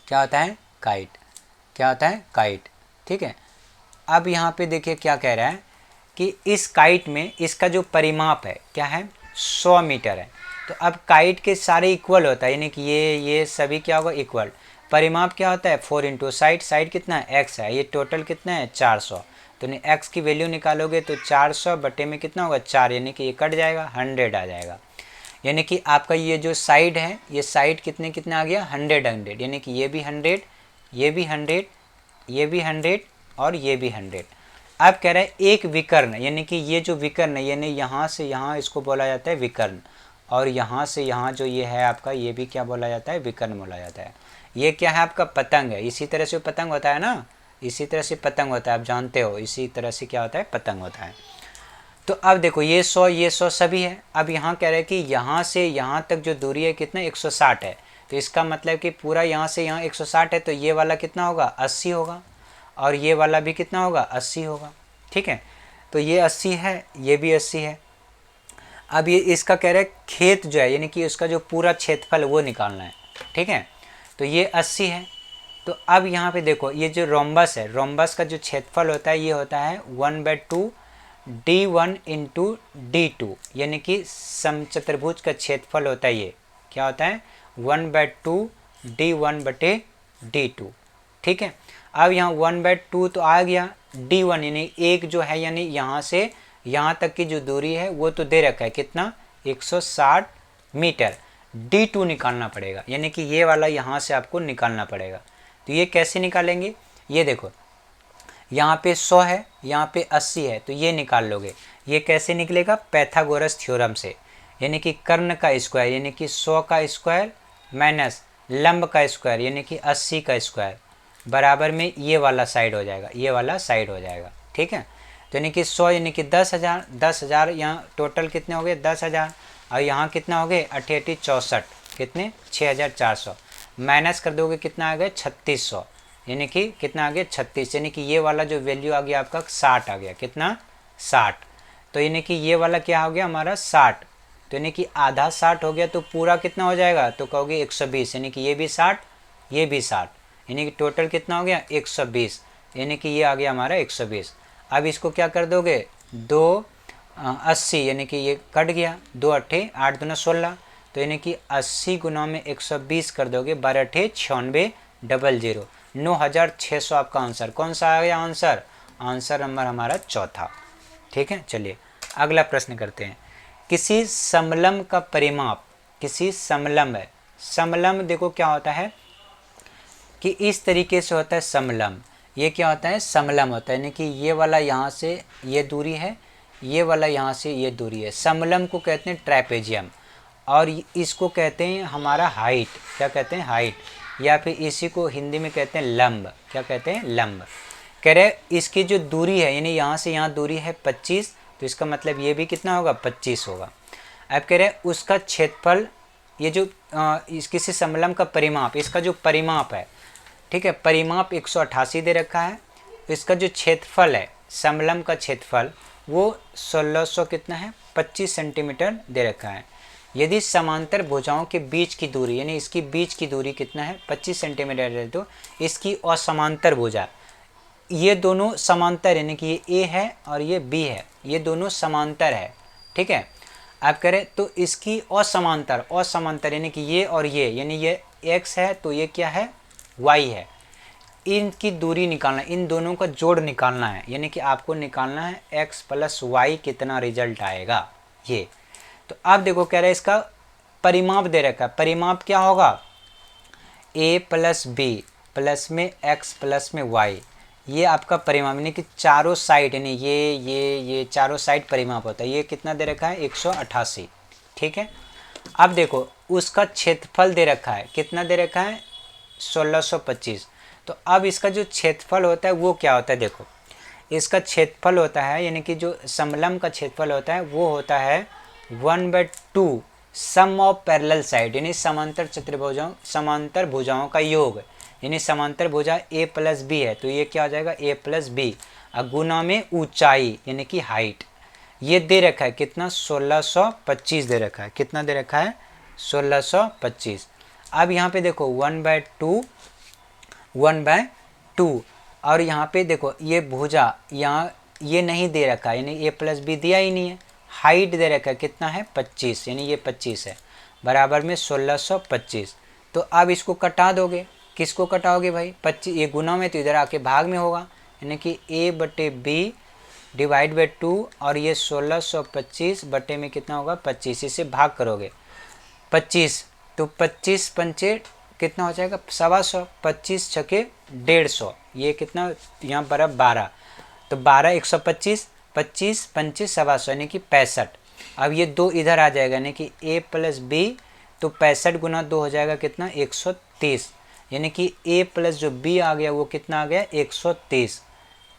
क्या होता है, काइट। क्या होता है, काइट। ठीक है, अब यहाँ पे देखिए क्या कह रहा है कि इस काइट में इसका जो परिमाप है क्या है, 100 मीटर है। तो अब काइट के सारे इक्वल होता है, यानी कि ये सभी क्या होगा, इक्वल। परिमाप क्या होता है, 4 इंटू साइड, साइड कितना है, x है, ये टोटल कितना है, 400। तो x की वैल्यू निकालोगे तो 400 बटे में कितना होगा, 4, यानी कि ये कट जाएगा, 100 आ जाएगा। यानी कि आपका ये जो साइड है, ये साइड कितने कितने आ गया, 100 100, यानी कि ये भी 100, ये भी 100, ये भी 100 और ये भी 100। अब कह रहा है एक विकर्ण, यानी कि ये जो विकर्ण है, यानी यहाँ से यहाँ इसको बोला जाता है विकर्ण, और यहाँ से यहाँ जो ये है आपका, ये भी क्या बोला जाता है, विकर्ण बोला जाता है। ये क्या है, आपका पतंग है। इसी तरह से पतंग होता है ना, इसी तरह से पतंग होता है, आप जानते हो, इसी तरह से क्या होता है, पतंग होता है। तो अब देखो ये 100 सभी है। अब यहाँ कह रहे हैं कि यहाँ से यहाँ तक जो दूरी है कितना, 160 है। तो इसका मतलब कि पूरा यहाँ से यहाँ 160 है, तो ये वाला कितना होगा, 80 होगा, और ये वाला भी कितना होगा, 80 होगा। ठीक है, तो ये 80 है, ये भी 80 है। अब ये इसका कह रहे हैं खेत जो है, यानी कि उसका जो पूरा क्षेत्रफल वो निकालना है। ठीक है, तो ये 80 है। तो अब यहाँ पे देखो ये जो रोम्बस है, रोम्बस का जो क्षेत्रफल होता है ये होता है 1/2 D1 इंटू D2, यानी कि समचतुर्भुज का क्षेत्रफल होता है ये, क्या होता है, 1/2 D1 बटे D2। ठीक है, अब यहाँ 1/2 तो आ गया, D1 यानी एक जो है, यानी यहाँ से यहाँ तक की जो दूरी है वो तो दे रखा है कितना, 160 मीटर। D2 निकालना पड़ेगा, यानी कि ये वाला यहाँ से आपको निकालना पड़ेगा। तो ये कैसे निकालेंगे, ये देखो यहाँ पे 100 है, यहाँ पे 80 है, तो ये निकाल लोगे। ये कैसे निकलेगा, पैथागोरस थ्योरम से, यानी कि कर्ण का स्क्वायर, यानी कि 100 का स्क्वायर माइनस लंब का स्क्वायर, यानी कि 80 का स्क्वायर, बराबर में ये वाला साइड हो जाएगा, ये वाला साइड हो जाएगा। ठीक है, तो यानी कि 100 यानी कि 10,000, 10,000 यहाँ टोटल कितने हो गए, 10,000, और यहाँ कितना हो गए, 88 64, कितने, 6,400, माइनस कर दोगे कितना आ गया, 3600, यानी कि कितना आ गया, 36, यानी कि ये वाला जो वैल्यू आ गया आपका 60 आ गया, कितना, 60। तो यानी कि ये वाला क्या हो गया हमारा, 60। तो यानी कि आधा 60 हो गया, तो पूरा कितना हो जाएगा, तो कहोगे 120, यानी कि ये भी 60, ये भी 60, यानी कि टोटल कितना हो गया, 120, यानी कि ये आ गया हमारा 120। अब इसको क्या कर दोगे, 280, यानी कि ये कट गया, 2 अट्ठे 8 दूना 16, तो यानी कि 80 गुना में 120 कर दोगे, 12 अट्ठे 96 00, 9600 आपका आंसर। कौन सा आ गया आंसर, आंसर नंबर हमारा चौथा। ठीक है, चलिए अगला प्रश्न करते हैं। किसी समलंब का परिमाप, किसी समलंब है, समलंब देखो क्या होता है कि इस तरीके से होता है समलंब, ये क्या होता है, समलम होता है, यानी कि ये वाला यहाँ से ये दूरी है, ये वाला यहाँ से ये दूरी है। समलम को कहते हैं ट्रेपेजियम, और इसको कहते हैं हमारा हाइट। क्या कहते हैं, हाइट, या फिर इसी को हिंदी में कहते हैं लंब। क्या कहते हैं, लंब। कह रहे इसकी जो दूरी है, यानी यहाँ से यहाँ दूरी है 25, तो इसका मतलब ये भी कितना होगा, 25 होगा। अब कह रहे उसका क्षेत्रफल, ये जो किसी समलम का परिमाप, इसका जो परिमाप है, ठीक है, परिमाप 188 दे रखा है। इसका जो क्षेत्रफल है, समलम का क्षेत्रफल, वो 1600 कितना है, 25 सेंटीमीटर दे रखा है। यदि समांतर भुजाओं के बीच की दूरी, यानी इसकी बीच की दूरी कितना है, 25 सेंटीमीटर है, तो इसकी असमांतर भुजा, ये दोनों समांतर, यानी कि ये ए है और ये बी है, ये दोनों समांतर है, ठीक है। आप करें तो इसकी असमांतर, असमांतर यानी कि ये और ये, यानी ये x है तो ये क्या है, y है। इनकी दूरी निकालना, इन दोनों का जोड़ निकालना है, यानी कि आपको निकालना है x प्लस वाई कितना रिजल्ट आएगा ये। तो आप देखो कह रहे हैं इसका परिमाप दे रखा है, परिमाप क्या होगा, a प्लस बी प्लस में x प्लस में y, ये आपका परिमाप, यानी कि चारों साइड, यानी ये चारों साइड परिमाप होता है। ये कितना दे रखा है, 188, ठीक है। अब देखो उसका क्षेत्रफल दे रखा है, कितना दे रखा है, 1625। तो अब इसका जो क्षेत्रफल होता है वो क्या होता है, देखो इसका क्षेत्रफल होता है, यानी कि जो समलम का क्षेत्रफल होता है वो होता है 1/2 सम ऑफ पैरेलल साइड, यानी समांतर चतुर्भुजाओं, समांतर भुजाओं का योग, यानी समांतर भुजा a प्लस बी है तो ये क्या हो जाएगा, a प्लस बी, गुना में ऊंचाई यानी कि हाइट। ये दे रखा है कितना, 1625 दे रखा है, कितना दे रखा है, 1625। अब यहाँ पे देखो 1/2 और यहाँ पे देखो ये भुजा, यहाँ ये नहीं दे रखा है, यानी a प्लस बी दिया ही नहीं है। हाइट दे रखा है कितना है, 25, यानी ये 25 है, बराबर में 1625। तो अब इसको कटा दोगे, किसको कटाओगे भाई, 25, ये गुना में तो इधर आके भाग में होगा, यानी कि a/b डिवाइड बाई 2, और ये 1625 बटे में कितना होगा, 25, इसे भाग करोगे 25, तो 25 पंचे कितना हो जाएगा, 125, 25 छके 150, ये कितना यहाँ पर 12, तो 12 125, 25 पंचे 125 यानी कि 65। अब ये 2 इधर आ जाएगा, यानी कि a प्लस बी, तो 65 गुना 2 हो जाएगा कितना, 130, यानी कि a प्लस जो b आ गया वो कितना आ गया, 130।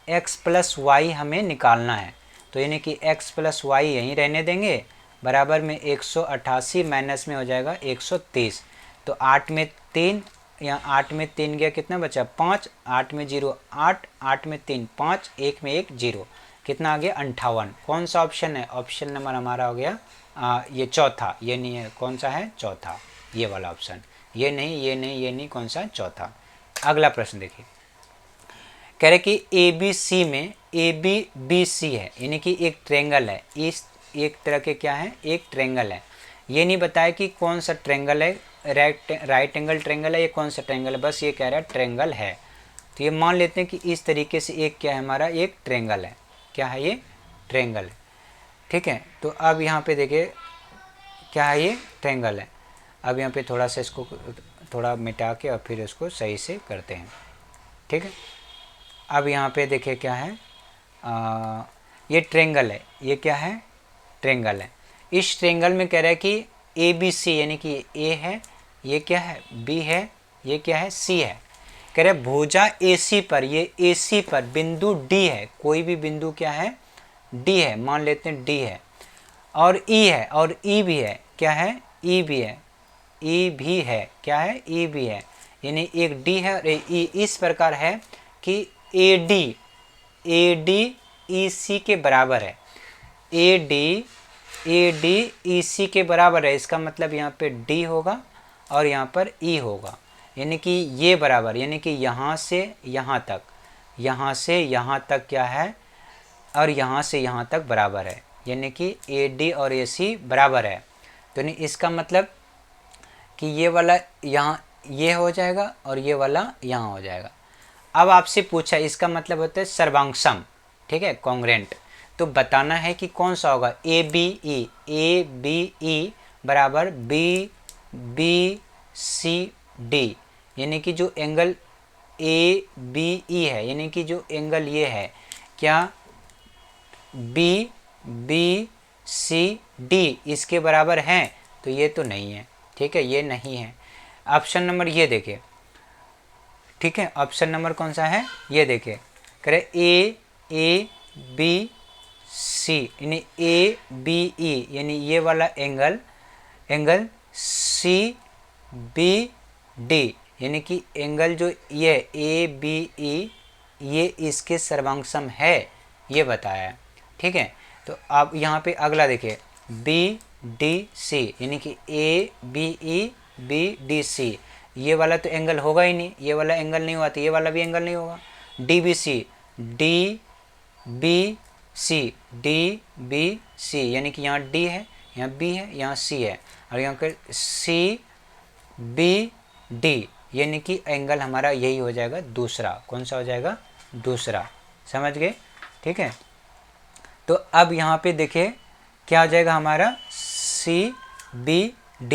x प्लस वाई हमें निकालना है, तो यानी कि x प्लस वाई यहीं रहने देंगे, बराबर में 188 माइनस में हो जाएगा 130। तो 8 में 3, यहाँ 8 में 3 गया, कितना बचा 5, 8 में 0 8, 8 में 3 5, 1 में 1 0, कितना आ गया 58। कौन सा ऑप्शन है, ऑप्शन नंबर हमारा हो गया ये चौथा, ये नहीं है, कौन सा है, चौथा, ये वाला ऑप्शन, ये नहीं, ये नहीं, ये नहीं, कौन सा, चौथा। अगला प्रश्न देखिए, कह रहे कि ए बी सी में ए बी बी सी है, यानी कि एक ट्रेंगल है, इस एक तरह के क्या है, एक ट्रेंगल है। ये नहीं बताया कि कौन सा ट्रेंगल है, राइट एंगल ट्रेंगल है, ये कौन सा ट्रेंगल है, बस ये कह रहा है ट्रेंगल है। तो ये मान लेते हैं कि इस तरीके से एक क्या है हमारा, एक ट्रेंगल है, क्या है ये, ट्रेंगल है, ठीक है। तो अब यहाँ पे देखिए क्या है, ये ट्रेंगल है। अब यहाँ पे थोड़ा सा इसको थोड़ा मिटा के और फिर इसको सही से करते हैं, ठीक है। अब यहाँ पे देखिए क्या है, ये ट्रेंगल है, ये क्या है, ट्रेंगल है। इस ट्रेंगल में कह रहा है कि ए बी सी, यानी कि ए है, ये क्या है, बी है, ये क्या है, सी है। कह रहे भुजा ए सी पर, ये ए सी पर बिंदु डी है, कोई भी बिंदु क्या है, डी है, मान लेते हैं डी है, और ई है, और ई भी है, क्या है, ई भी है, ई भी है, क्या है, ई भी है, यानी एक डी है और ई इस प्रकार है कि ए डी ई सी के बराबर है, ए डी ई सी के बराबर है। इसका मतलब यहाँ पे डी होगा और यहाँ पर ई होगा, यानी कि ये बराबर, यानी कि यहाँ से यहाँ तक, यहाँ से यहाँ तक क्या है, और यहाँ से यहाँ तक बराबर है, यानी कि ए डी और ए सी बराबर है। तो नहीं, इसका मतलब कि ये वाला यहाँ ये हो जाएगा और ये वाला यहाँ हो जाएगा। अब आपसे पूछा, इसका मतलब होता है सर्वांगसम, ठीक है, कॉन्ग्रेंट। तो बताना है कि कौन सा होगा, ए बी ई बराबर बी सी डी, यानी कि जो एंगल ABE है, यानी कि जो एंगल ये है क्या BCD इसके बराबर है, तो ये तो नहीं है, ठीक है, ये नहीं है। ऑप्शन नंबर ये देखिए, ठीक है, ऑप्शन नंबर कौन सा है ये देखिए, कह रहे AABC यानी ABE यानी ये वाला एंगल CBD यानी कि एंगल जो ये ABE ये इसके सर्वांग है, ये बताया है, ठीक है। तो आप यहाँ पे अगला देखिए BDC यानी कि ABE BDC ये वाला तो एंगल होगा ही नहीं, ये वाला एंगल नहीं हुआ तो ये वाला भी एंगल नहीं होगा। DBC यानी कि यहाँ D है, यहाँ B है, यहाँ C है, और यहाँ पर CBD यानी कि एंगल हमारा यही हो जाएगा दूसरा। कौन सा हो जाएगा? दूसरा। समझ गए? ठीक है। तो अब यहाँ पे देखिए क्या हो जाएगा हमारा CBD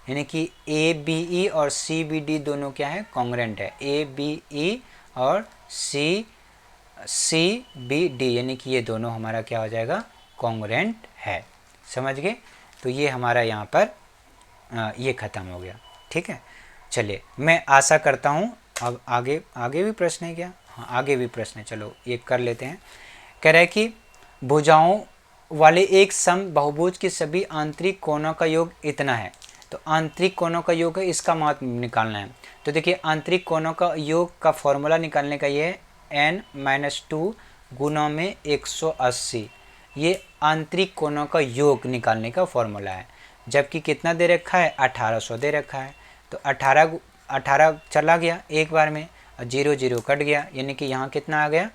यानी कि ABE और CBD दोनों क्या है? कॉन्ग्रेंट है। ABE और CBD यानी कि ये दोनों हमारा क्या हो जाएगा? कॉन्ग्रेंट है। समझ गए? तो ये हमारा यहाँ पर ये ख़त्म हो गया। ठीक है, चलिए मैं आशा करता हूँ। अब आगे भी प्रश्न है क्या? हाँ, आगे भी प्रश्न है, चलो ये कर लेते हैं। कह रहा है कि भुजाओं वाले एक सम बहुभुज के सभी आंतरिक कोणों का योग इतना है। तो आंतरिक कोणों का योग है, इसका महत्व निकालना है। तो देखिए आंतरिक कोणों का योग का फॉर्मूला निकालने का ये है n-2 गुणों में 180। ये आंतरिक कोणों का योग निकालने का फॉर्मूला है। जबकि कितना दे रखा है? 1800 दे रखा है। तो 18 चला गया एक बार में और 0 कट गया, यानी कि यहाँ कितना आ गया?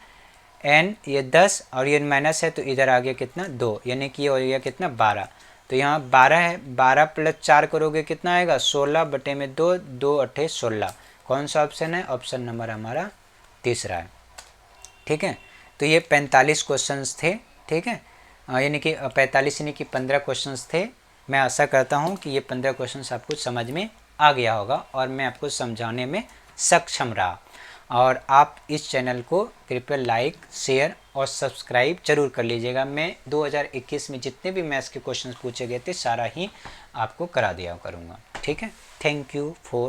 n ये 10 और ये माइनस है तो इधर आ गया कितना? 2, यानी कि ये हो गया कितना? 12। तो यहाँ 12 है, 12 + 4 करोगे कितना आएगा? 16/2, 2 8 16। कौन सा ऑप्शन है? ऑप्शन नंबर हमारा तीसरा है। ठीक है, तो ये 45 क्वेश्चंस थे। ठीक है, यानी कि 45 यानी कि 15 क्वेश्चंस थे। मैं आशा करता हूँ कि ये 15 क्वेश्चंस आपको समझ में आ गया होगा और मैं आपको समझाने में सक्षम रहा। और आप इस चैनल को कृपया लाइक, शेयर और सब्सक्राइब जरूर कर लीजिएगा। मैं 2021 में जितने भी मैथ्स के क्वेश्चंस पूछे गए थे सारा ही आपको करा दिया करूँगा। ठीक है, थैंक यू फॉर